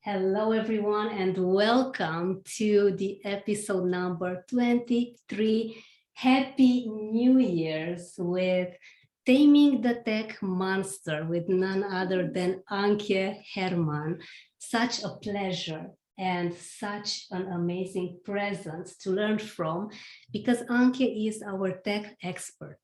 Hello, everyone, and welcome to the episode number 23. Happy New Year's with Taming the Tech Monster with none other than Anke Herrmann. Such a pleasure and such an amazing presence to learn from because Anke is our tech expert.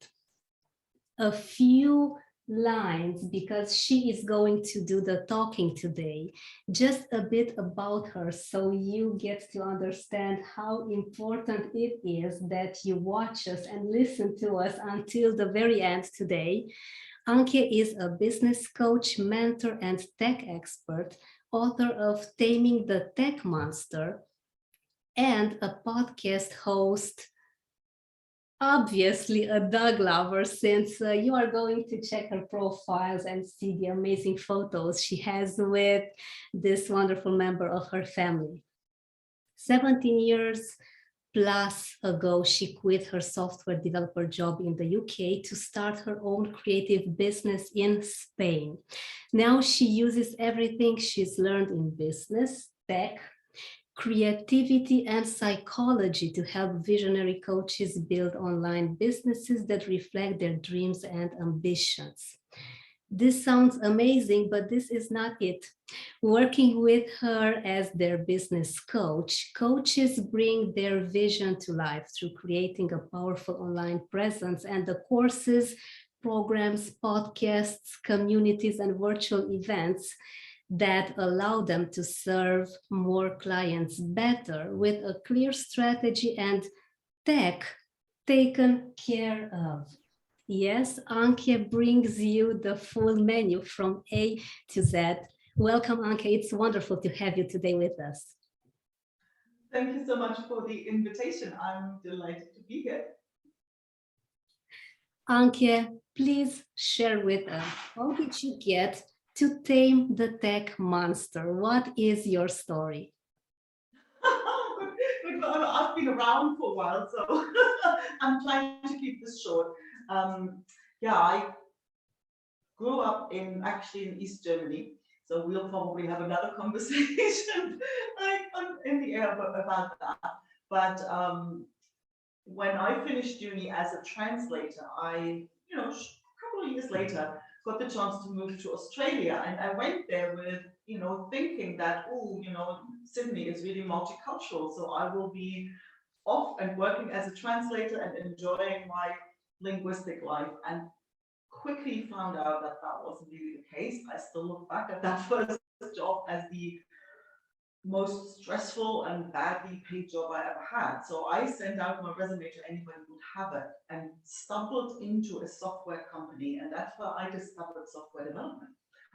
A few lines because she is going to do the talking today. Just a bit about her so you get to understand how important it is that you watch us and listen to us until the very end today. Anke is a business coach, mentor, and tech expert, author of Taming the Tech Monster, and a podcast host, obviously a dog lover, since you are going to check her profiles and see the amazing photos she has with this wonderful member of her family. 17 years plus ago, she quit her software developer job in the UK to start her own creative business in Spain. Now she uses everything she's learned in business, tech, creativity, and psychology to help visionary coaches build online businesses that reflect their dreams and ambitions. This sounds amazing, but this is not it. Working with her as their business coach, coaches bring their vision to life through creating a powerful online presence, and the courses, programs, podcasts, communities, and virtual events that allow them to serve more clients better with a clear strategy and tech taken care of. Yes, Anke brings you the full menu from A to Z. Welcome, Anke. It's wonderful to have you today with us. Thank you so much for the invitation. I'm delighted to be here. Anke, please share with us, how did you get to tame the tech monster? What is your story? I've been around for a while, so I'm trying to keep this short. I grew up actually in East Germany, so we'll probably have another conversation in the air about that. But when I finished uni as a translator, a couple of years later, got the chance to move to Australia, and I went there with, thinking that, Sydney is really multicultural, so I will be off and working as a translator and enjoying my linguistic life. And quickly found out that that wasn't really the case. I still look back at that first job as the most stressful and badly paid job I ever had. So I sent out my resume to anybody who would have it and stumbled into a software company. And that's where I discovered software development.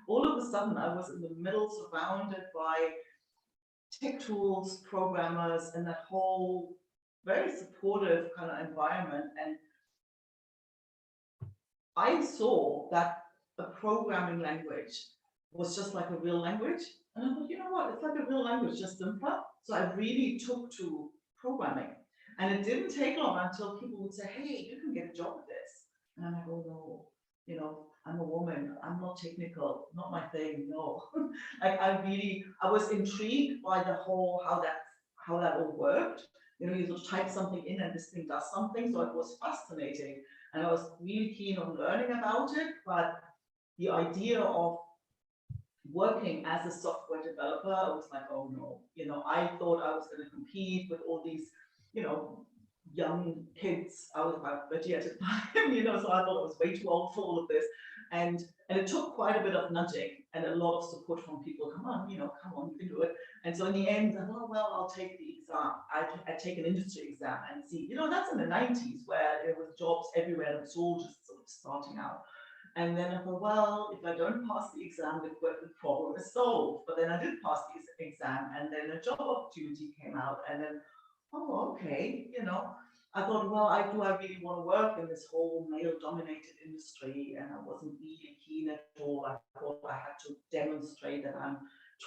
All of a sudden, I was in the middle, surrounded by tech tools, programmers, and that whole very supportive kind of environment. And I saw that a programming language was just like a real language. And I thought, you know what, it's like a real language, just simpler. So I really took to programming. And it didn't take long until people would say, hey, you can get a job with this. And I'm like, oh no, I'm a woman, I'm not technical, not my thing, no. I was intrigued by the whole, how that all worked. You sort of type something in and this thing does something. So it was fascinating. And I was really keen on learning about it, but the idea of working as a software developer, I was like, oh no, I thought I was going to compete with all these, young kids. I was about 30 at the time, so I thought I was way too old for all of this. And it took quite a bit of nudging and a lot of support from people. Come on, you can do it. And so in the end, I thought, well, I'll take the exam. I take an industry exam and see, that's in the 90s where there was jobs everywhere and it was all just sort of starting out. And then I thought, well, if I don't pass the exam, the problem is solved. But then I did pass the exam, and then a job opportunity came out, and then, oh, okay, I thought, well, do I really want to work in this whole male-dominated industry? And I wasn't really keen at all. I thought I had to demonstrate that I'm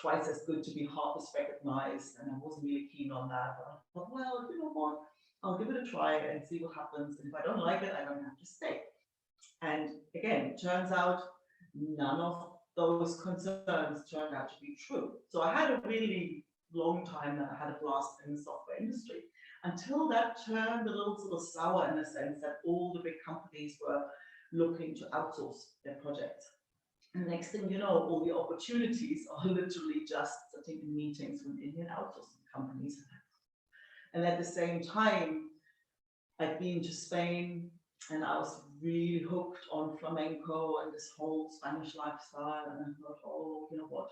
twice as good to be half as recognized, and I wasn't really keen on that. But I thought, well, you know what? I'll give it a try and see what happens. And if I don't like it, I don't have to stay. And again, turns out none of those concerns turned out to be true. So I had a really long time that I had a blast in the software industry until that turned a little sort of sour in the sense that all the big companies were looking to outsource their projects. And next thing you know, all the opportunities are literally just sitting in meetings with Indian outsourcing companies. And at the same time, I'd been to Spain and I was really hooked on flamenco and this whole Spanish lifestyle. And I thought, oh, you know what?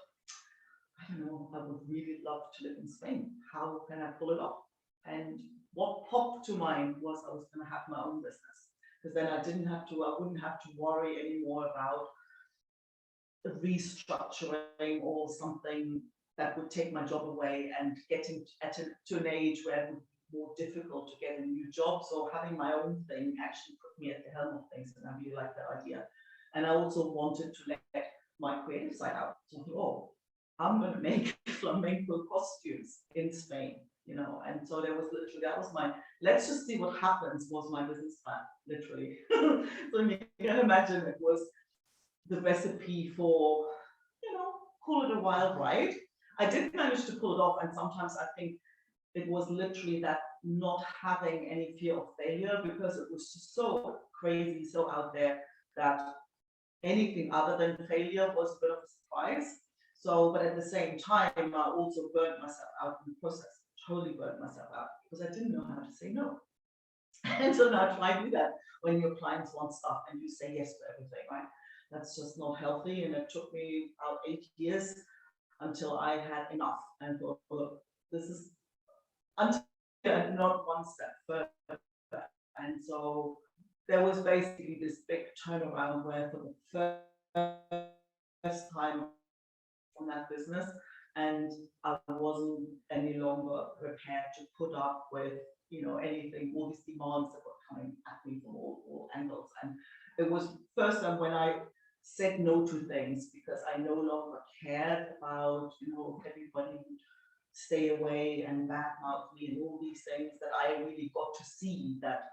I don't know, I would really love to live in Spain. How can I pull it off? And what popped to mind was I was going to have my own business, because then I wouldn't have to worry anymore about restructuring or something that would take my job away and getting to an age where it would be more difficult to get a new job. So having my own thing actually put me at the helm of things, and I really liked that idea. And I also wanted to let my creative side out. So I thought, oh, I'm going to make flamenco costumes in Spain, you know. And so there was literally, that was my, let's just see what happens, was my business plan, literally. So you can imagine it was the recipe for, you know, call it a wild ride. I did manage to pull it off, and sometimes I think it was literally that not having any fear of failure, because it was just so crazy, so out there, that anything other than failure was a bit of a surprise. So, but at the same time, I also burnt myself out in the process, totally burnt myself out, because I didn't know how to say no. And so now try to do that when your clients want stuff and you say yes to everything, right? That's just not healthy. And it took me about 8 years until I had enough and thought, look, this is until not one step further. And so there was basically this big turnaround where for the first time from that business, and I wasn't any longer prepared to put up with, you know, anything, all these demands that were coming at me from all angles. And it was first time when I said no to things because I no longer cared about, you know, everybody stay away and badmouth me and all these things, that I really got to see that,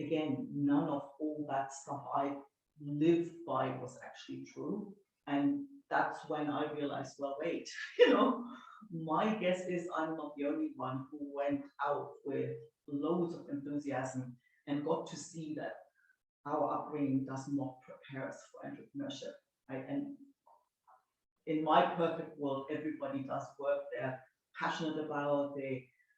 again, none of all that stuff I lived by was actually true. And that's when I realized, well, wait, you know, my guess is I'm not the only one who went out with loads of enthusiasm and got to see that our upbringing does not prepare us for entrepreneurship, right? And in my perfect world, everybody does work they're passionate about,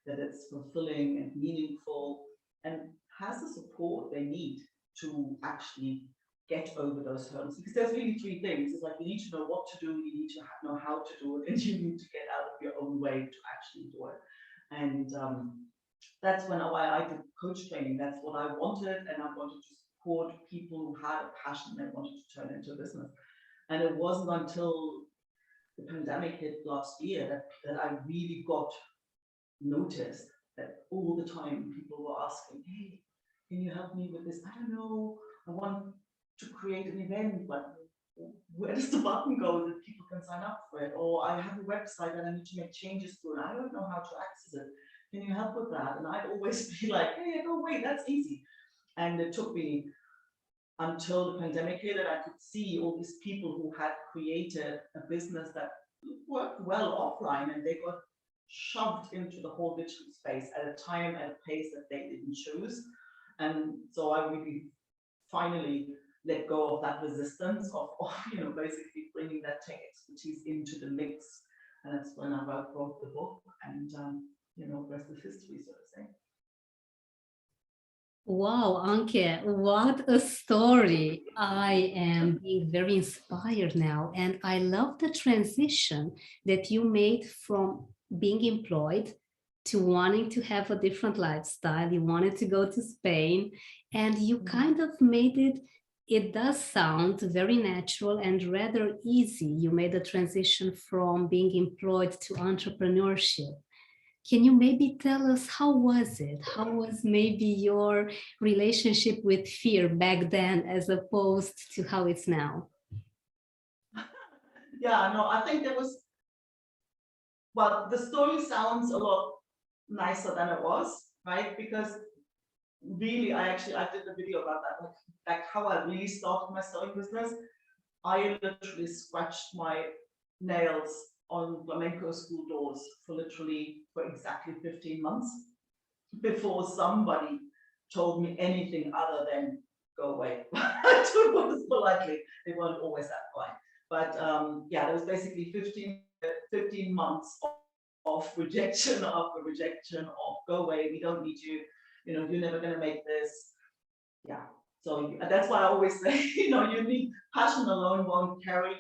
that it's fulfilling and meaningful, and has the support they need to actually get over those hurdles. Because there's really three things. It's like you need to know what to do, you need to know how to do it, and you need to get out of your own way to actually do it. And that's why I did coach training. That's what I wanted, and I wanted to support people who had a passion they wanted to turn into a business. And it wasn't until the pandemic hit last year that I really got noticed, that all the time people were asking, hey, can you help me with this? I don't know, I want to create an event, but where does the button go that people can sign up for it? Or I have a website that I need to make changes to, and I don't know how to access it. Can you help with that? And I'd always be like, hey, no, wait, that's easy. And it took me until the pandemic hit, and I could see all these people who had created a business that worked well offline, and they got shoved into the whole digital space at a time and a pace that they didn't choose. And so I really finally let go of that resistance of you know, basically bringing that tech expertise into the mix. And that's when I wrote the book, and you know, rest is history, so to say. Wow, Anke, what a story. I am being very inspired now. And I love the transition that you made from being employed to wanting to have a different lifestyle. You wanted to go to Spain, and you kind of made it does sound very natural and rather easy. You made the transition from being employed to entrepreneurship. Can you maybe tell us how was it? How was maybe your relationship with fear back then as opposed to how it's now? Yeah, no, I think there was, well, the story sounds a lot nicer than it was, right? Because really, I did a video about that, like how I really started my sewing business. I literally scratched my nails on flamenco school doors for exactly 15 months before somebody told me anything other than go away. To put it politely, they weren't always that polite. But yeah, there was basically 15 months of rejection after rejection of go away, we don't need you, you're never going to make this. Yeah. So that's why I always say, you need passion alone won't carry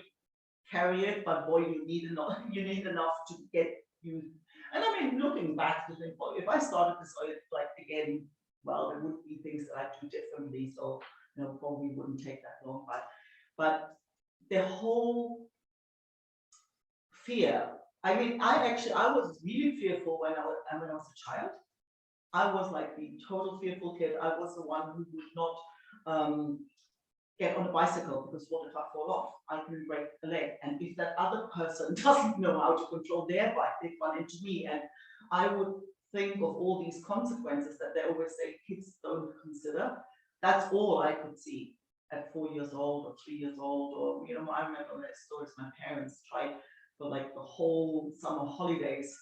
it, but boy, you need enough to get you. And I mean, looking back to think, well, if I started this like again, well, there would be things that I'd do differently. So probably wouldn't take that long. But the whole fear. I mean, I was really fearful when I was a child. I was like the total fearful kid. I was the one who would not get on a bicycle because what if I fall off? I can break a leg. And if that other person doesn't know how to control their bike, they run into me. And I would think of all these consequences that they always say kids don't consider. That's all I could see at 4 years old or 3 years old. Or, I remember their stories, my parents tried for like the whole summer holidays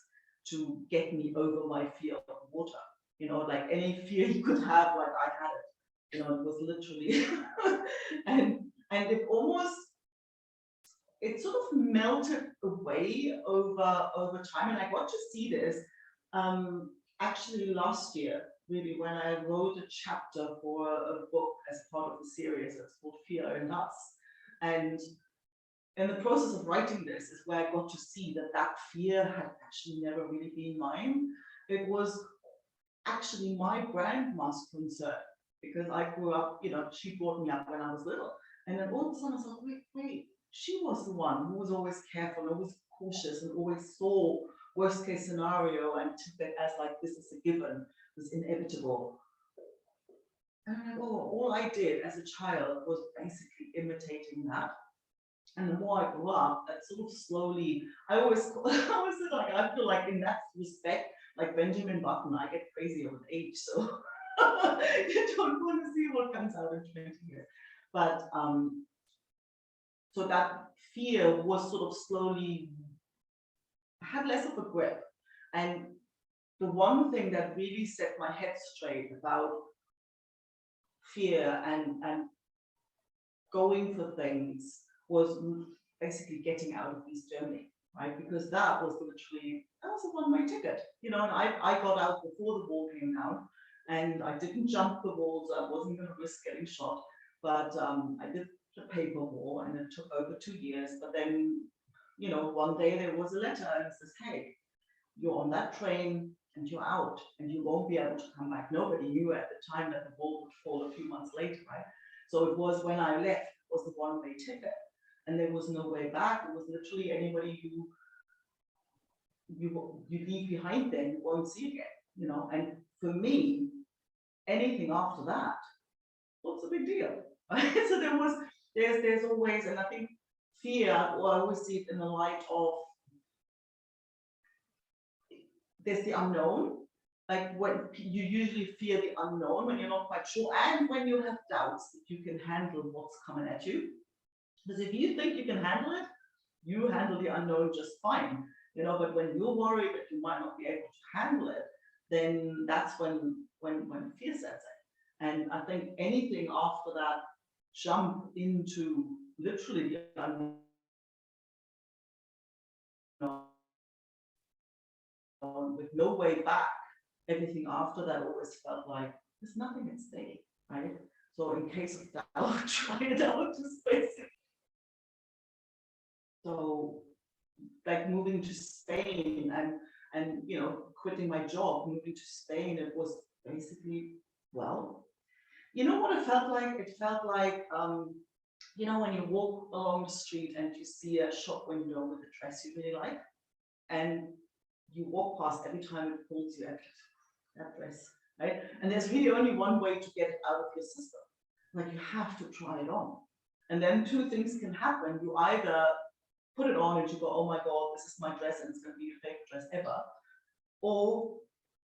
to get me over my fear of water. Like any fear you could have, like I had it. It was literally, and it sort of melted away over time. And I got to see this actually last year, really, when I wrote a chapter for a book as part of the series. It's called Fear and Us. And in the process of writing this is where I got to see that fear had actually never really been mine. It was actually my grandma's concern, because I grew up, she brought me up when I was little. And then all of a sudden I was like, wait, she was the one who was always careful, always cautious, and always saw worst case scenario and took that as like, this is a given, this is inevitable. And all I did as a child was basically imitating that. And the more I grew up, that sort of slowly, I always said, like, I feel like in that respect, like Benjamin Button, I get crazier with age. So you don't want to see what comes out in 20 years. But so that fear was sort of slowly, had less of a grip. And the one thing that really set my head straight about fear and going for things was basically getting out of East Germany, right? Because that was a one-way ticket, and I got out before the wall came down, and I didn't jump the walls. I wasn't going to risk getting shot, but I did the paper war, and it took over 2 years. But then, one day there was a letter, and it says, hey, you're on that train, and you're out, and you won't be able to come back. Nobody knew at the time that the wall would fall a few months later, right? So it was when I left, it was the one-way ticket. And there was no way back. It was literally anybody you leave behind, then you won't see again, And for me, anything after that, what's the big deal? So there's always, and I think fear, well, I always see it in the light of, there's the unknown, like when you usually fear the unknown, when you're not quite sure, and when you have doubts that you can handle what's coming at you. Because if you think you can handle it, you handle the unknown just fine, but when you're worried that you might not be able to handle it, then that's when fear sets in. And I think anything after that jump into literally the unknown, with no way back, everything after that always felt like there's nothing at stake, right? So in case of doubt, try it out, just basically. So like moving to Spain and quitting my job, moving to Spain, it was basically, well, what it felt like? It felt like, when you walk along the street and you see a shop window with a dress you really like, and you walk past every time it pulls you at that dress, right? And there's really only one way to get it out of your system. Like, you have to try it on. And then two things can happen. You either put it on and you go, oh my God, this is my dress and it's going to be your favorite dress ever. Or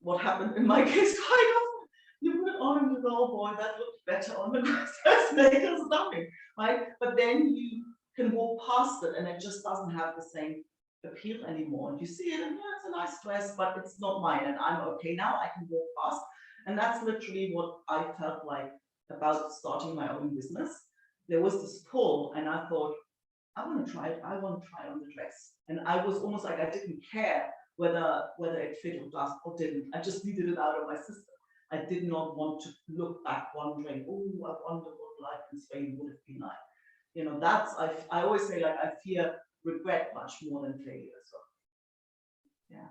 what happened in my case quite often, you put it on and you go, oh boy, that looked better on the dress, makeup or something, right? But then you can walk past it and it just doesn't have the same appeal anymore. And you see it and yeah, it's a nice dress, but it's not mine and I'm okay now, I can walk past. And that's literally what I felt like about starting my own business. There was this pull and I thought, I want to try it. I want to try on the dress. And I was almost like I didn't care whether it fit or didn't. I just needed it out of my system. I did not want to look back wondering, oh, I wonder what life in Spain would have been like. You know, that's, I always say, like, I fear regret much more than failure. So, yeah.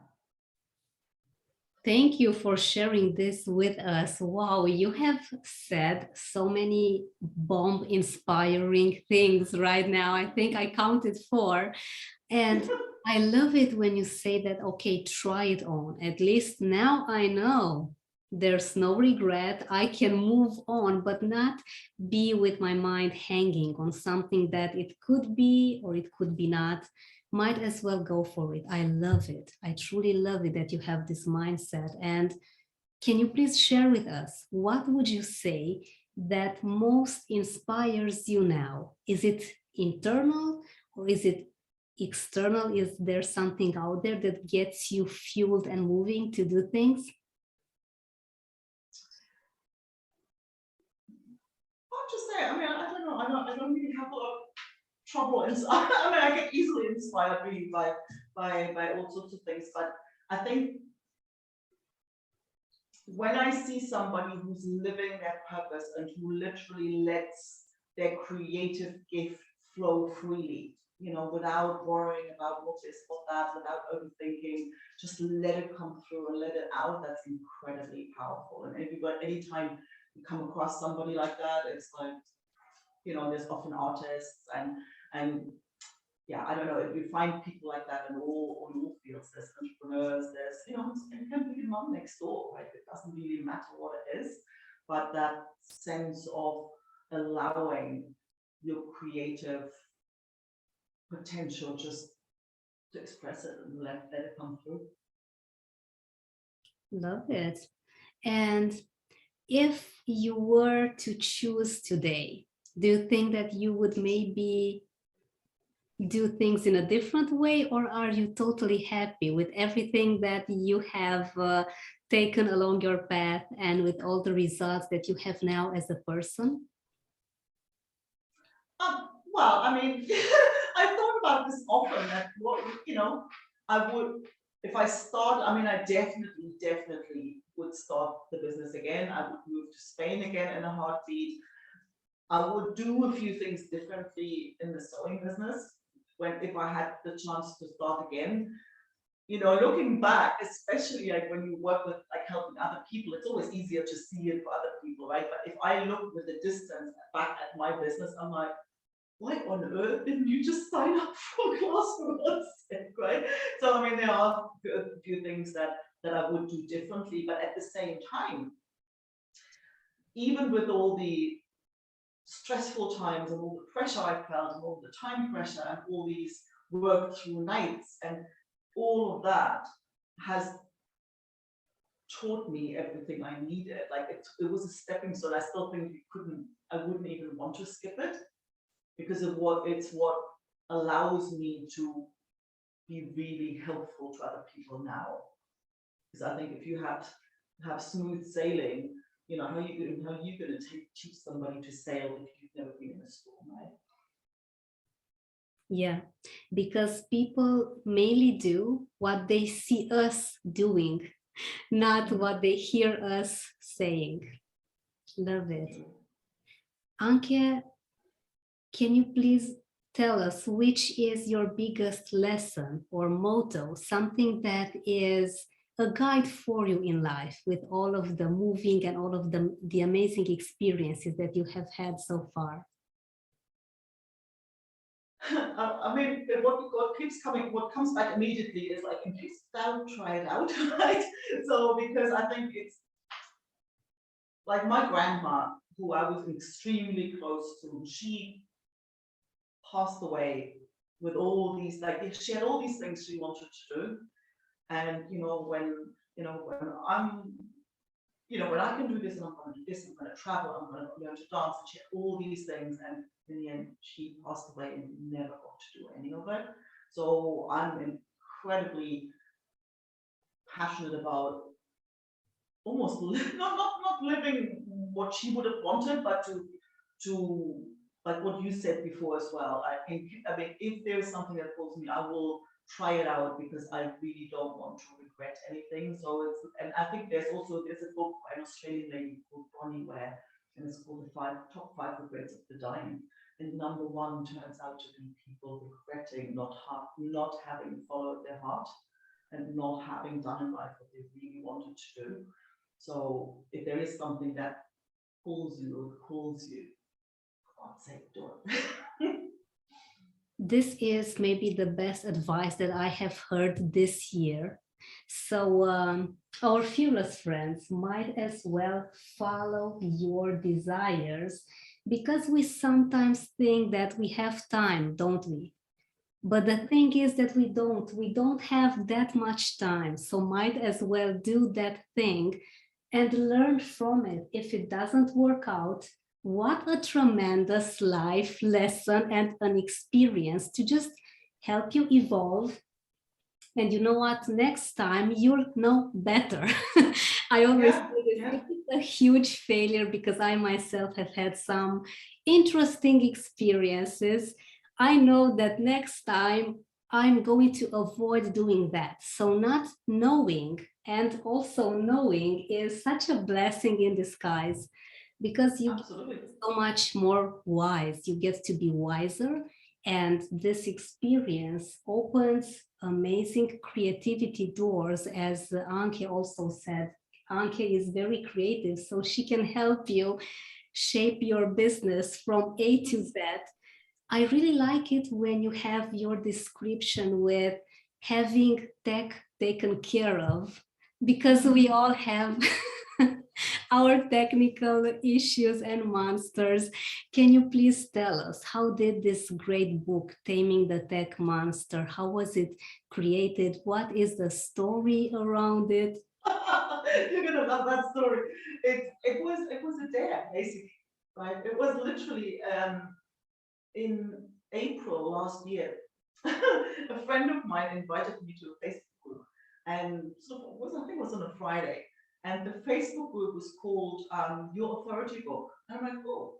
Thank you for sharing this with us. Wow, you have said so many bomb inspiring things right now. I think I counted 4. And I love it when you say that, okay, try it on. At least now I know there's no regret. I can move on, but not be with my mind hanging on something that it could be or it could be not. Might as well go for it. I love it. I truly love it that you have this mindset. And can you please share with us, what would you say that most inspires you now? Is it internal or is it external? Is there something out there that gets you fueled and moving to do things? Hard to say. I mean, I don't know. I don't really have a lot of trouble. And I mean, I get easily inspired really by all sorts of things. But I think when I see somebody who's living their purpose and who literally lets their creative gift flow freely, you know, without worrying about what this, what that, without overthinking, just let it come through and let it out, that's incredibly powerful. And anytime you come across somebody like that, it's like, you know, there's often artists and yeah, I don't know, if you find people like that in all fields, there's entrepreneurs, there's, you know, it can be the mom next door, right? It doesn't really matter what it is, but that sense of allowing your creative potential just to express it and let it come through. Love it. And if you were to choose today, do you think that you would maybe do things in a different way, or are you totally happy with everything that you have taken along your path and with all the results that you have now as a person? Well, I mean, I thought about this often that what, you know, I would, if I start, I mean, I definitely would start the business again. I would move to Spain again in a heartbeat. I would do a few things differently in the sewing business if I had the chance to start again. You know, looking back, especially like when you work with like helping other people, it's always easier to see it for other people, right? But if I look with the distance back at my business, I'm like, why on earth didn't you just sign up for a class for God's sake, right? So I mean, there are a few things that I would do differently, but at the same time, even with all the stressful times and all the pressure I felt and all the time pressure and all these work through nights and all of that has taught me everything I needed. Like it was a stepping stone. I still think I wouldn't even want to skip it because of it's what allows me to be really helpful to other people now. Because I think if you have smooth sailing, you know, how are you going to teach somebody to sail if you've never been in a storm, right? Yeah, because people mainly do what they see us doing, not what they hear us saying. Love it. Anke, can you please tell us which is your biggest lesson or motto, something that is a guide for you in life with all of the moving and all of the amazing experiences that you have had so far? I mean, what comes back immediately is like, in case don't try it out, right? So, because I think it's like my grandma, who I was extremely close to, she passed away with all these, like, she had all these things she wanted to do. And, when I'm when I can do this and I'm going to do this, I'm going to travel, I'm going to learn to dance, and she had all these things, and in the end, she passed away and never got to do any of it. So I'm incredibly passionate about almost not living what she would have wanted, but to like what you said before as well. I mean, if there's something that pulls me, I will try it out because I really don't want to regret anything. So and I think there's a book by an Australian lady called Bonnie Ware, and it's called the top 5 regrets of the dying. And number 1 turns out to be people regretting not having followed their heart and not having done in life what they really wanted to do. So if there is something that calls you, for God's sake, do it. This is maybe the best advice that I have heard this year. So our fearless friends might as well follow your desires, because we sometimes think that we have time, don't we? But the thing is that we don't have that much time. So might as well do that thing and learn from it. If it doesn't work out, what a tremendous life lesson and an experience to just help you evolve. And you know what? Next time you'll know better. I always say this, if it's a huge failure, because I myself have had some interesting experiences, I know that next time I'm going to avoid doing that. So not knowing and also knowing is such a blessing in disguise, because you get so much more wise. You get to be wiser, and this experience opens amazing creativity doors, as Anke also said. Anke is very creative, so she can help you shape your business from A to Z. I really like it when you have your description with having tech taken care of, because we all have our technical issues and monsters. Can you please tell us, how did this great book, Taming the Tech Monster, how was it created? What is the story around it? You're gonna love that story. It was a dare, basically, right? It was literally in April last year. A friend of mine invited me to a Facebook group, and I think it was on a Friday, and the Facebook group was called Your Authority Book. And I'm like, oh,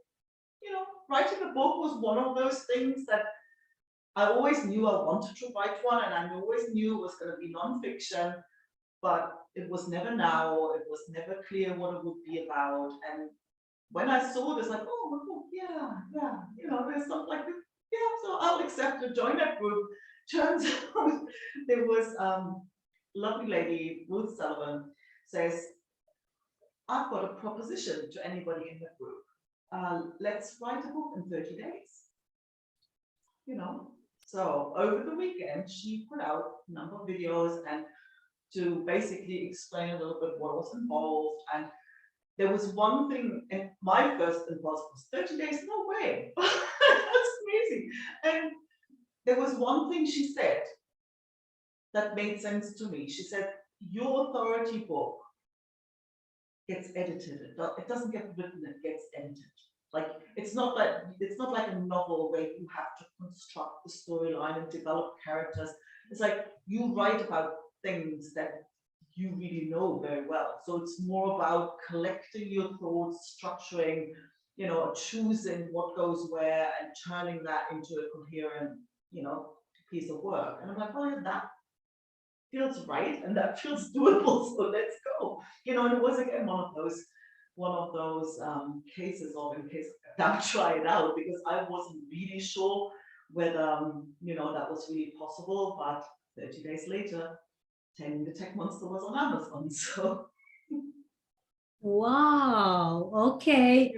writing a book was one of those things that I always knew I wanted to write one, and I always knew it was going to be nonfiction, but it was never now. It was never clear what it would be about. And when I saw this, like, oh, yeah, there's something like this. Yeah, so I'll accept to join that group. Turns out there was lovely lady, Ruth Sullivan, says, I've got a proposition to anybody in the group. Let's write a book in 30 days. So over the weekend, she put out a number of videos and to basically explain a little bit what was involved. And there was one thing, and my first impulse was 30 days, no way. That's crazy. And there was one thing she said that made sense to me. She said, your authority book gets edited. It doesn't get written, it gets edited. Like it's not like a novel where you have to construct the storyline and develop characters. It's like you write about things that you really know very well. So it's more about collecting your thoughts, structuring, choosing what goes where and turning that into a coherent, piece of work. And I'm like, oh, yeah, that feels right and that feels doable. So let's go. And it was again one of those cases of, in case I'll try it out, because I wasn't really sure whether that was really possible. But 30 days later, Tame the Tech Monster was on Amazon. So wow, okay.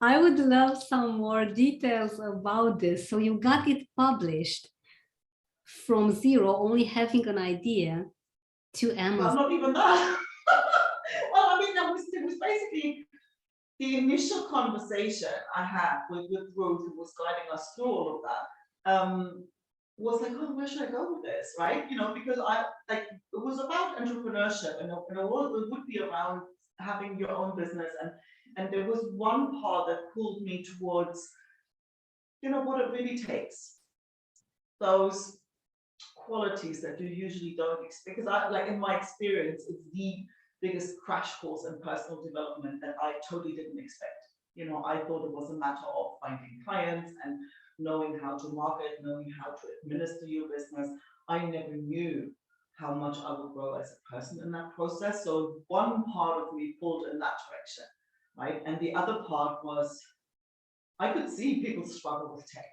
I would love some more details about this. So you got it published from zero, only having an idea, to Amazon. Well, not even that. Well, I mean, it was basically the initial conversation I had with Ruth, who was guiding us through all of that. was like, oh, where should I go with this, right? Because it was about entrepreneurship, and it would be around having your own business, and there was one part that pulled me towards, what it really takes, those qualities that you usually don't expect. Because in my experience, it's the biggest crash course in personal development that I totally didn't expect. I thought it was a matter of finding clients and knowing how to market, knowing how to administer your business. I never knew how much I would grow as a person in that process. So one part of me pulled in that direction, right? And the other part was I could see people struggle with tech,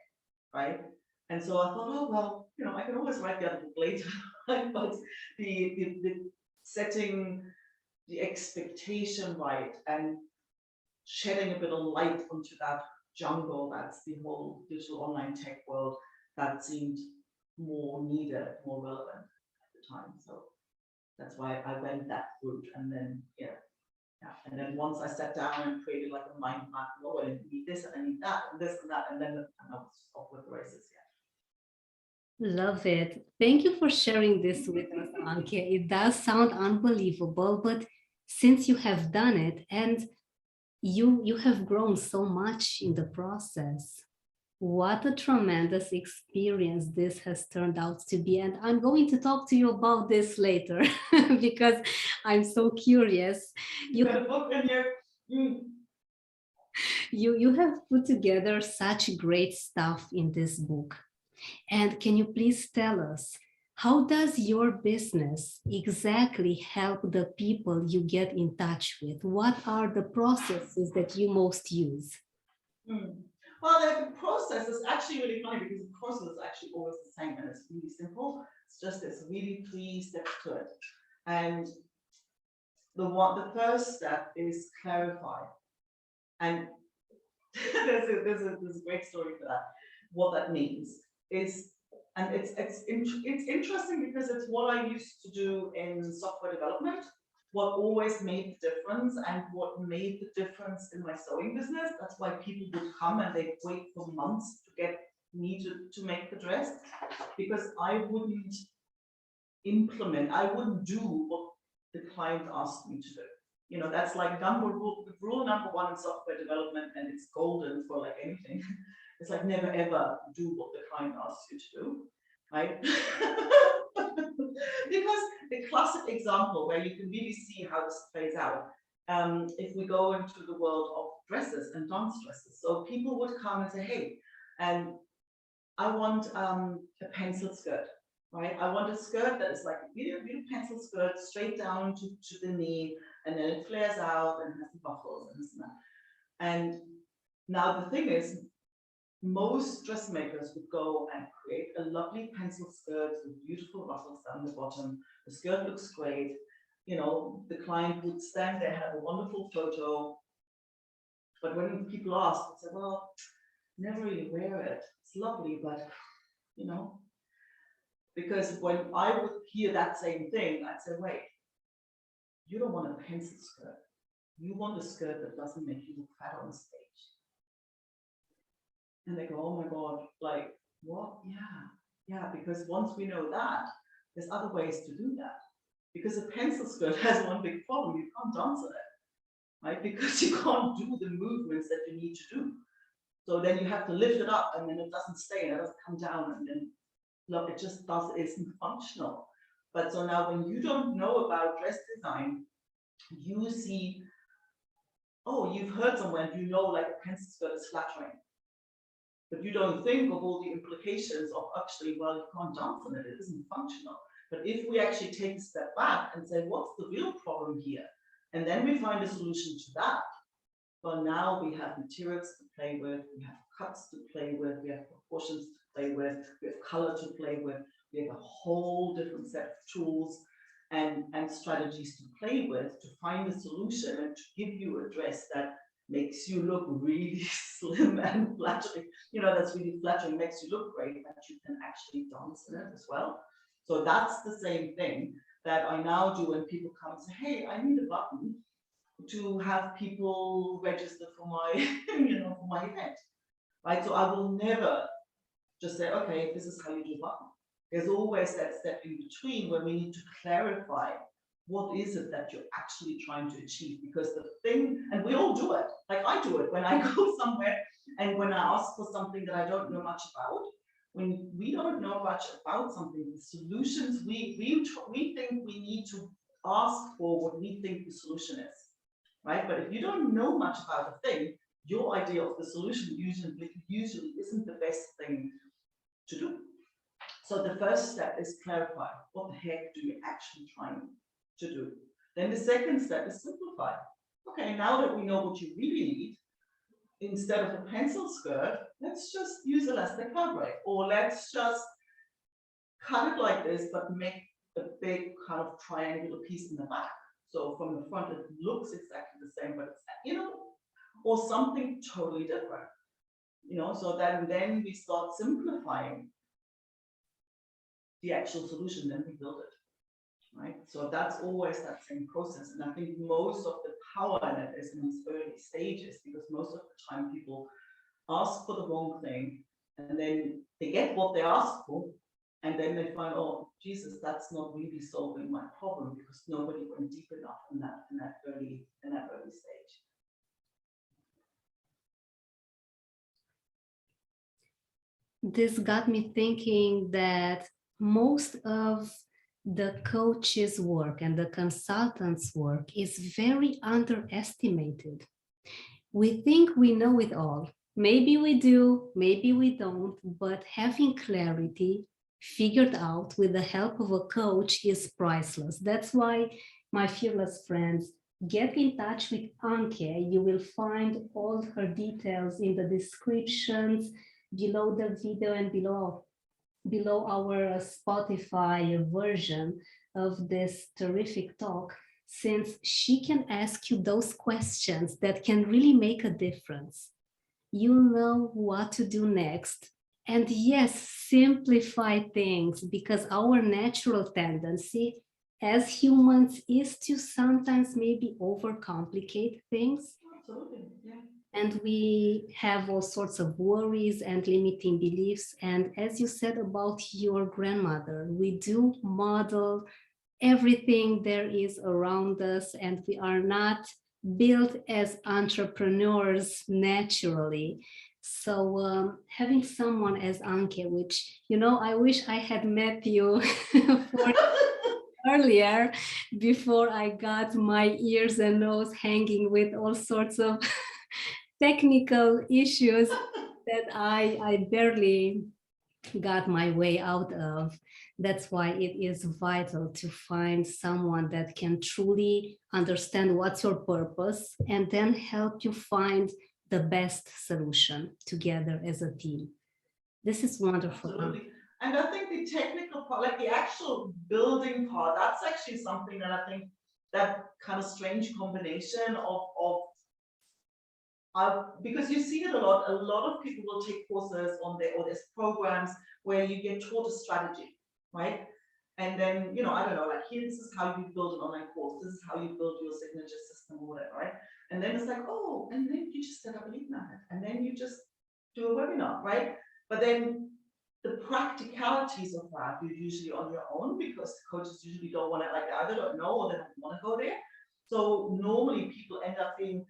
right? And so I thought, oh, well, I can always write the other book later, but the setting the expectation right and shedding a bit of light onto that jungle that's the whole digital online tech world, that seemed more needed, more relevant at the time. So that's why I went that route. And then, and then once I sat down and created like a mind map, oh, I need this and I need that and this and that, and then I was off with the races. Love it. Thank you for sharing this with us, Anke. It does sound unbelievable, but since you have done it and you have grown so much in the process, what a tremendous experience this has turned out to be. And I'm going to talk to you about this later because I'm so curious. You have put together such great stuff in this book. And can you please tell us, how does your business exactly help the people you get in touch with? What are the processes that you most use? Well, the process is actually really funny because the process is actually always the same and it's really simple. It's just there's really 3 steps to it. And the first step is clarify. And there's a great story for that. What that means is, and it's interesting because it's what I used to do in software development. What always made the difference and what made the difference in my sewing business. That's why people would come and they'd wait for months to get me to make the dress, because I wouldn't do what the client asked me to do. That's like rule number 1 in software development, and it's golden for like anything. It's like never ever do what the client asks you to do, right? Because the classic example where you can really see how this plays out, if we go into the world of dresses and dance dresses. So people would come and say, hey, I want a pencil skirt, right? I want a skirt that is like a beautiful pencil skirt, straight down to the knee, and then it flares out and has the buckles and this and that. And now the thing is, most dressmakers would go and create a lovely pencil skirt with beautiful ruffles down the bottom. The skirt looks great. The client would stand there, have a wonderful photo. But when people ask, they say, well, never really wear it. It's lovely, but, because when I would hear that same thing, I'd say, wait, you don't want a pencil skirt. You want a skirt that doesn't make you look fat on stage. And they go, oh my God, like, what? Yeah, because once we know that, there's other ways to do that. Because a pencil skirt has one big problem, you can't dance in it, right? Because you can't do the movements that you need to do. So then you have to lift it up and then it doesn't stay and it doesn't come down, and then look, it just isn't functional. But so now when you don't know about dress design, you see, oh, you've heard somewhere, and like a pencil skirt is flattering. But you don't think of all the implications of actually, well, you can't dance in it, it isn't functional. But if we actually take a step back and say, what's the real problem here? And then we find a solution to that. Well, now we have materials to play with, we have cuts to play with, we have proportions to play with, we have color to play with, we have a whole different set of tools and strategies to play with to find a solution and to give you a dress that makes you look really slim and flattering. That's really flattering, makes you look great, but you can actually dance in it as well. So that's the same thing that I now do when people come and say, hey, I need a button to have people register for my, for my event, right? So I will never just say, okay, this is how you do one. There's always that step in between where we need to clarify what is it that you're actually trying to achieve, because the thing, and we all do it, like I do it when I go somewhere and when I ask for something that I don't know much about. When we don't know much about something, the solutions we think we need to ask for what we think the solution is, right? But if you don't know much about a thing, your idea of the solution usually isn't the best thing to do. So the first step is clarify, what the heck do you actually trying to do? Then the second step is simplify. Okay, now that we know what you really need, instead of a pencil skirt, let's just use elastic fabric, or let's just cut it like this, but make a big kind of triangular piece in the back. So from the front, it looks exactly the same, but it's, or something totally different, so then we start simplifying the actual solution, then we build it, right? So that's always that same process. And I think most of the power in it is in these early stages, because most of the time people ask for the wrong thing, and then they get what they ask for, and then they find, oh, Jesus, that's not really solving my problem, because nobody went deep enough in that early stage. This got me thinking that most of the coach's work and the consultant's work is very underestimated. We think we know it all. Maybe we do, maybe we don't, but having clarity figured out with the help of a coach is priceless. That's why, my fearless friends, get in touch with Anke. You will find all her details in the descriptions below the video and below our Spotify version of this terrific talk, since she can ask you those questions that can really make a difference. You know what to do next. And yes, simplify things, because our natural tendency as humans is to sometimes maybe overcomplicate things. Absolutely, yeah. And we have all sorts of worries and limiting beliefs. And as you said about your grandmother, we do model everything there is around us, and we are not built as entrepreneurs naturally. So having someone as Anke, which, I wish I had met you earlier, before I got my ears and nose hanging with all sorts of technical issues that I barely got my way out of. That's why it is vital to find someone that can truly understand what's your purpose and then help you find the best solution together as a team. This is wonderful. Absolutely. And I think the technical part, like the actual building part, that's actually something that I think that kind of strange combination of because you see it a lot of people will take courses or there's programs where you get taught a strategy, right? And then, I don't know, like, here, this is how you build an online course, this is how you build your signature system or whatever, right? And then it's like, oh, and then you just set up a lead magnet, and then you just do a webinar, right? But then the practicalities of that, you're usually on your own, because the coaches usually don't want to, like, they either don't know or they don't want to go there. So normally people end up being,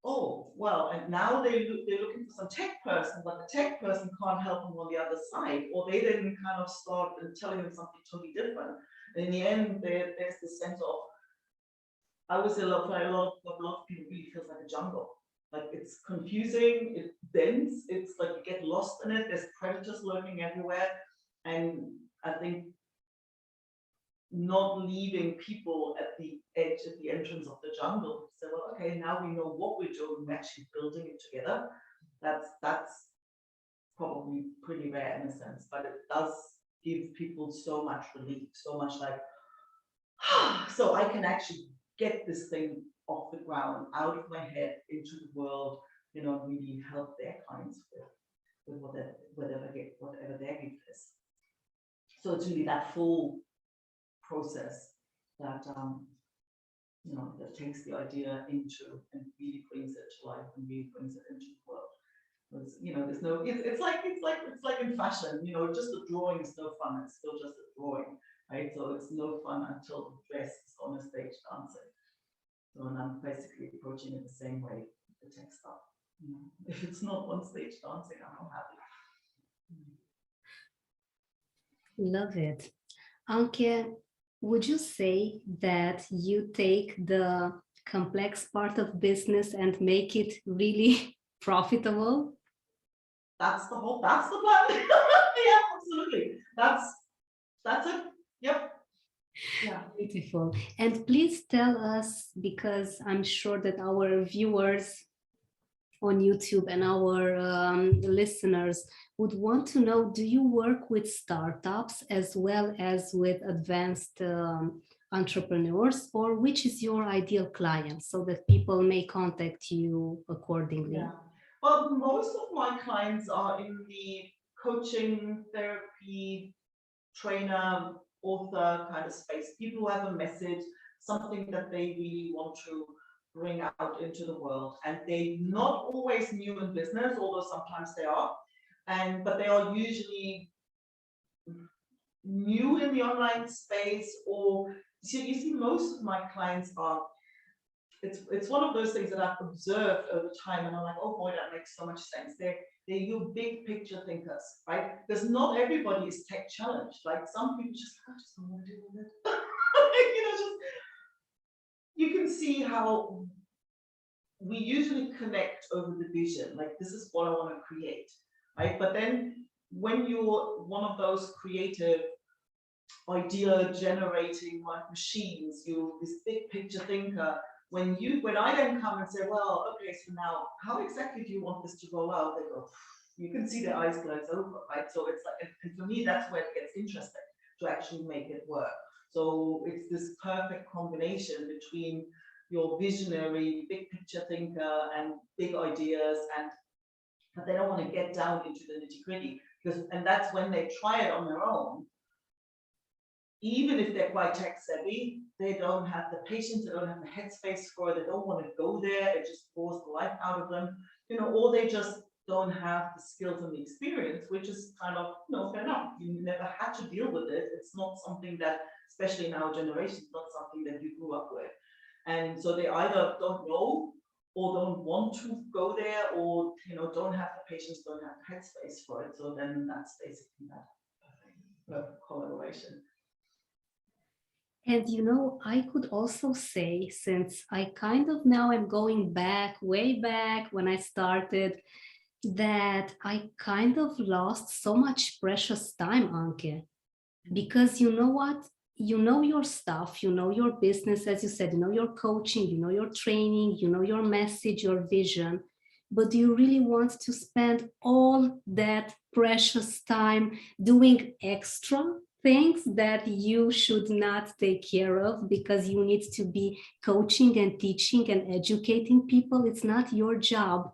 oh, well, and now they're looking for some tech person, but the tech person can't help them on the other side, or they then kind of start telling them something totally different. And in the end, there's this sense of, I would say, a lot of people really feels like a jungle. Like, it's confusing, it's dense, it's like you get lost in it, there's predators lurking everywhere. And I think not leaving people at the edge, at the entrance of the jungle, say, well, okay, now we know what we're doing, we're actually building it together. That's probably pretty rare in a sense, but it does give people so much relief, so much like, so I can actually get this thing off the ground, out of my head, into the world, really help their clients with whatever their gift is. So it's really that full process that that takes the idea into and really brings it to life and really brings it into the world. There's no, it's like in fashion, just a drawing is no fun. It's still just a drawing, right? So it's no fun until the dress is on a stage dancing. So, and I'm basically approaching it the same way with the tech stuff. If it's not on stage dancing, I'm not happy. Love it. Anke, would you say that you take the complex part of business and make it really profitable? That's the plan. Yeah, absolutely. That's it. Yep. Yeah. Beautiful. And please tell us, because I'm sure that our viewers on YouTube and our listeners would want to know, do you work with startups as well as with advanced entrepreneurs, or which is your ideal client so that people may contact you accordingly? Yeah. Well, most of my clients are in the coaching, therapy, trainer, author kind of space. People who have a message, something that they really want to bring out into the world. And they're not always new in business, although sometimes they are. But they are usually new in the online space, or you see most of my clients are, it's one of those things that I've observed over time, and I'm like, oh boy, that makes so much sense. They're your big picture thinkers, right? Because not everybody is tech challenged. Like some people I just don't want to deal with it. You can see how we usually connect over the vision. Like, this is what I want to create, right? But then when you're one of those creative idea generating like machines, you're this big picture thinker. When I then come and say, well, okay, so now how exactly do you want this to roll out? They go, you can see their eyes glaze over, right? So it's like, and for me, that's where it gets interesting to actually make it work. So it's this perfect combination between your visionary, big picture thinker and big ideas, but they don't want to get down into the nitty gritty, and that's when they try it on their own. Even if they're quite tech savvy, they don't have the patience, they don't have the headspace for it, they don't want to go there, it just bores the life out of them, or they just don't have the skills and the experience, which is kind of, fair enough. You never had to deal with it. It's not something that, especially in our generation, it's not something that you grew up with. And so they either don't know or don't want to go there, or, don't have the patience, don't have the headspace for it. So then that's basically that collaboration. And I could also say, since I kind of now am going back, way back when I started, that I kind of lost so much precious time, Anke. Because you know what? You know your stuff, you know your business, as you said, you know your coaching, you know your training, you know your message, your vision. But do you really want to spend all that precious time doing extra things that you should not take care of because you need to be coaching and teaching and educating people? It's not your job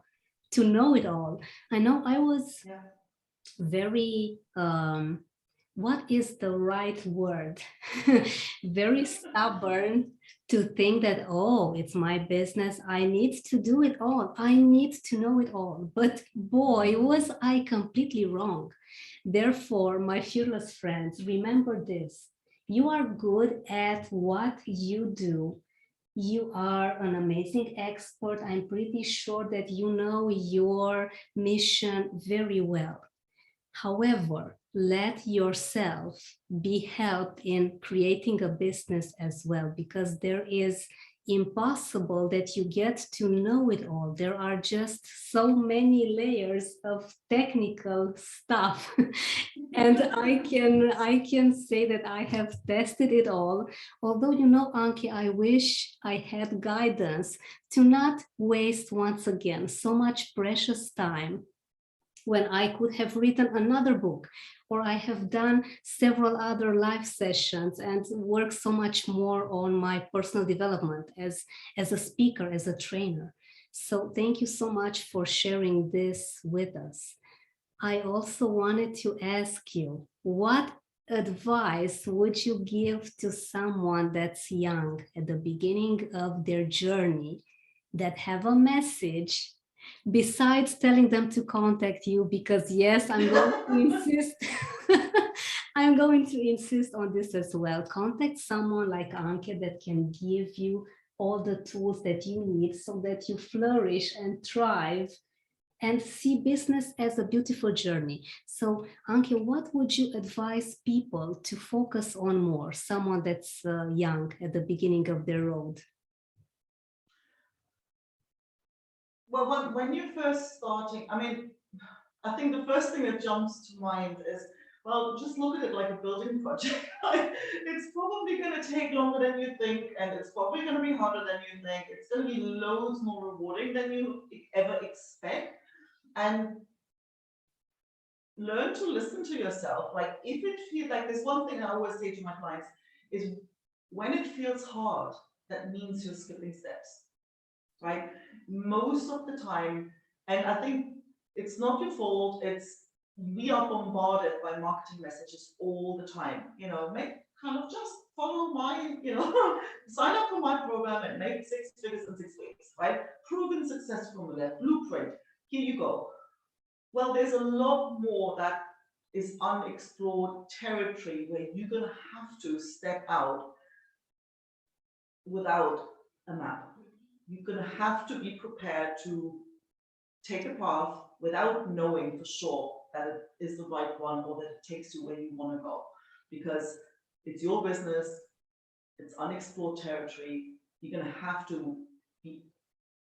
to know it all. I know I was very what is the right word? Very stubborn to think that, oh, it's my business. I need to do it all. I need to know it all. But boy, was I completely wrong. Therefore, my fearless friends, remember this. You are good at what you do. You are an amazing expert. I'm pretty sure that you know your mission very well. However, let yourself be helped in creating a business as well, because there is impossible that you get to know it all. There are just so many layers of technical stuff. And I can say that I have tested it all. Although, Anke, I wish I had guidance to not waste once again so much precious time when I could have written another book, or I have done several other live sessions and worked so much more on my personal development as a speaker, as a trainer. So thank you so much for sharing this with us. I also wanted to ask you, what advice would you give to someone that's young at the beginning of their journey, that have a message Besides telling them to contact you, because yes, I'm going to insist. I'm going to insist on this as well. Contact someone like Anke that can give you all the tools that you need so that you flourish and thrive and see business as a beautiful journey. So, Anke, what would you advise people to focus on more? Someone that's young at the beginning of their road. Well, when you're first starting, I mean, I think the first thing that jumps to mind is, well, just look at it like a building project. It's probably going to take longer than you think, and it's probably going to be harder than you think. It's going to be loads more rewarding than you ever expect. And learn to listen to yourself. Like, if it feels like, there's one thing I always say to my clients is, when it feels hard, that means you're skipping steps, right? Most of the time, and I think it's not your fault, we are bombarded by marketing messages all the time. Make kind of just follow my, sign up for my program and make 6 figures in 6 weeks, right? Proven success formula, blueprint, here you go. Well, there's a lot more that is unexplored territory where you're going to have to step out without a map. You're going to have to be prepared to take a path without knowing for sure that it is the right one or that it takes you where you want to go. Because it's your business, it's unexplored territory. You're going to have to be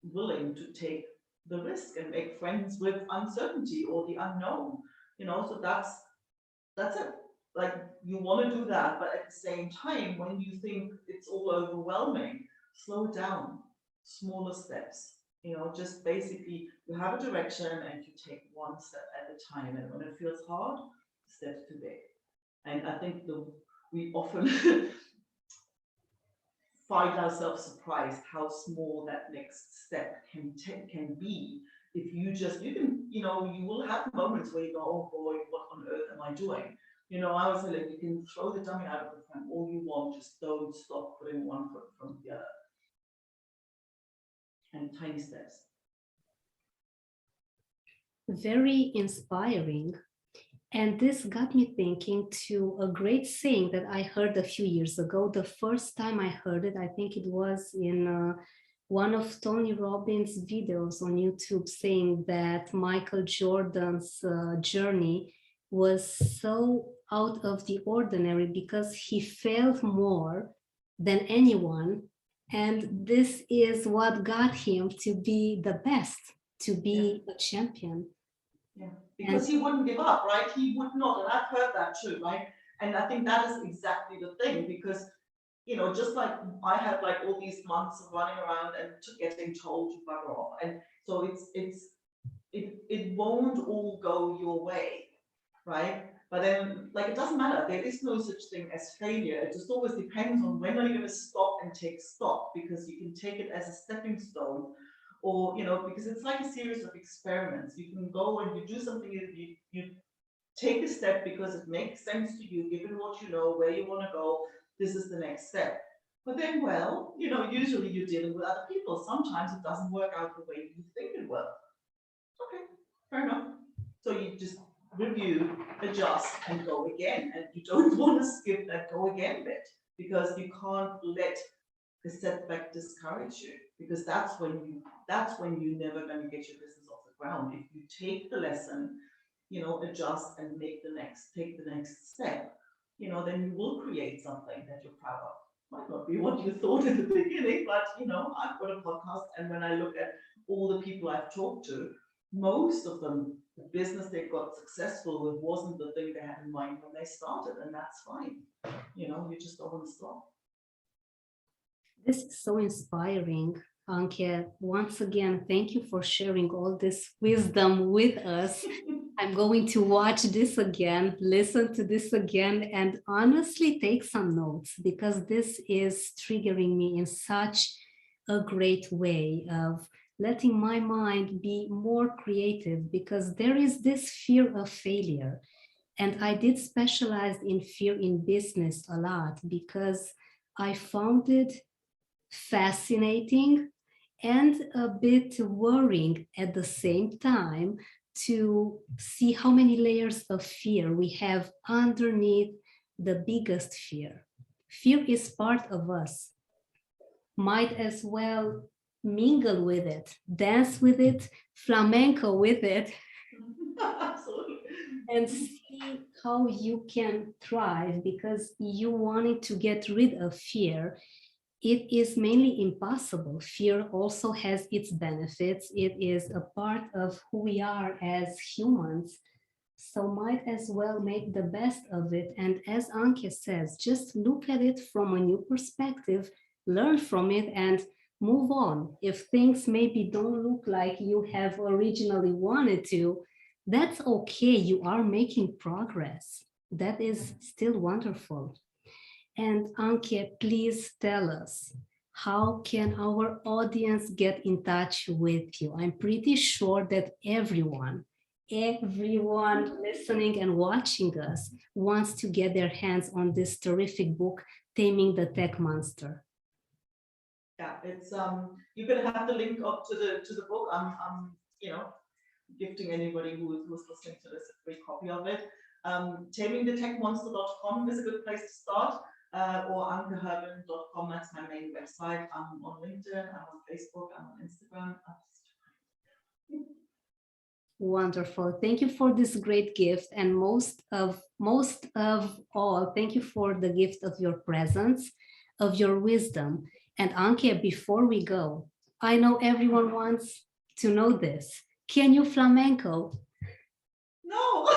willing to take the risk and make friends with uncertainty or the unknown. So that's it. Like, you want to do that, but at the same time, when you think it's all overwhelming, slow down, smaller steps. Just basically, you have a direction and you take one step at a time. And when it feels hard, steps too big. And I think we often find ourselves surprised how small that next step can be. If you will have moments where you go, oh boy, what on earth am I doing? I was like, you can throw the dummy out of the front all you want, just don't stop putting one foot in front of the other. And tiny steps. Very inspiring. And this got me thinking to a great saying that I heard a few years ago. The first time I heard it, I think it was in one of Tony Robbins' videos on YouTube, saying that Michael Jordan's journey was so out of the ordinary because he failed more than anyone. And this is what got him to be the best, to be a champion. Yeah, because he wouldn't give up, right? He would not, and I've heard that too, right? And I think that is exactly the thing, because just like I had like all these months of running around and getting told to bugger off, and so it won't all go your way, right? But then, like, it doesn't matter. There is no such thing as failure. It just always depends on when are you going to stop and take stock, because you can take it as a stepping stone. Or, because it's like a series of experiments. You can go and you do something, you take a step because it makes sense to you, given what you know, where you want to go, this is the next step. But then, well, usually you're dealing with other people. Sometimes it doesn't work out the way you think it will. Okay, fair enough. So you just review, adjust, and go again. And you don't want to skip that go again bit, because you can't let the setback discourage you, because that's when you're never going to get your business off the ground. If you take the lesson, adjust and take the next step, then you will create something that you're proud of. Might not be what you thought in the beginning, but I've got a podcast, and when I look at all the people I've talked to, most of them, the business they got successful with wasn't the thing they had in mind when they started, and that's fine. You just don't want to stop. This is so inspiring, Anke. Once again, thank you for sharing all this wisdom with us. I'm going to watch this again, listen to this again, and honestly take some notes, because this is triggering me in such a great way of letting my mind be more creative, because there is this fear of failure. And I did specialize in fear in business a lot, because I found it fascinating and a bit worrying at the same time to see how many layers of fear we have underneath the biggest fear. Fear is part of us. Might as well mingle with it, dance with it, flamenco with it, Absolutely. and see how you can thrive, because you wanted to get rid of fear. It is mainly impossible. Fear also has its benefits. It is a part of who we are as humans. So might as well make the best of it. And as Anke says, just look at it from a new perspective, learn from it, and move on. If things maybe don't look like you have originally wanted to, that's okay. You are making progress. That is still wonderful. And Anke, please tell us, how can our audience get in touch with you? I'm pretty sure that everyone listening and watching us wants to get their hands on this terrific book, Taming the Tech Monster. Yeah, it's you can have the link up to the book. I'm you know, gifting anybody who's listening to this a free copy of it. Tamingthetechmonster.com is a good place to start, or ankeherrmann.com. That's my main website. I'm on LinkedIn, I'm on Facebook, I'm on Instagram. Wonderful. Thank you for this great gift. And most of all, thank you for the gift of your presence, of your wisdom. And Anke, before we go, I know everyone wants to know this. Can you flamenco? No.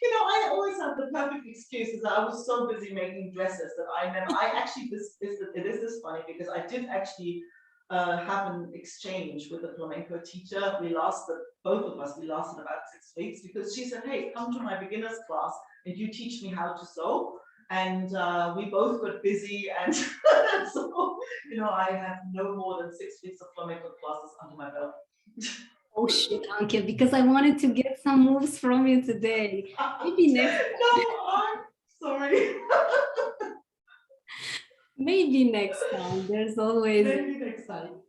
You know, I always have the perfect excuses. I was so busy making dresses that I actually, it is this funny because I did actually have an exchange with a flamenco teacher. Both of us lasted about 6 weeks, because she said, hey, come to my beginner's class and you teach me how to sew. And we both got busy, and so, you know, I have no more than 6 weeks of flamenco classes under my belt. Oh shit, Anke, because I wanted to get some moves from you today. Maybe next time. No, I'm sorry. Maybe next time. There's always Maybe next time.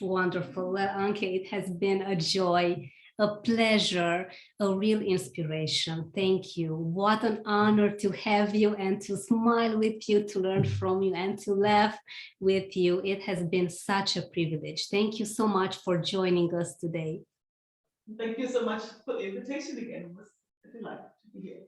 Wonderful. Well, Anke, it has been a joy, a pleasure, a real inspiration. Thank you. What an honor to have you and to smile with you, to learn from you and to laugh with you. It has been such a privilege. Thank you so much for joining us today. Thank you so much for the invitation again. It was a delight to be here.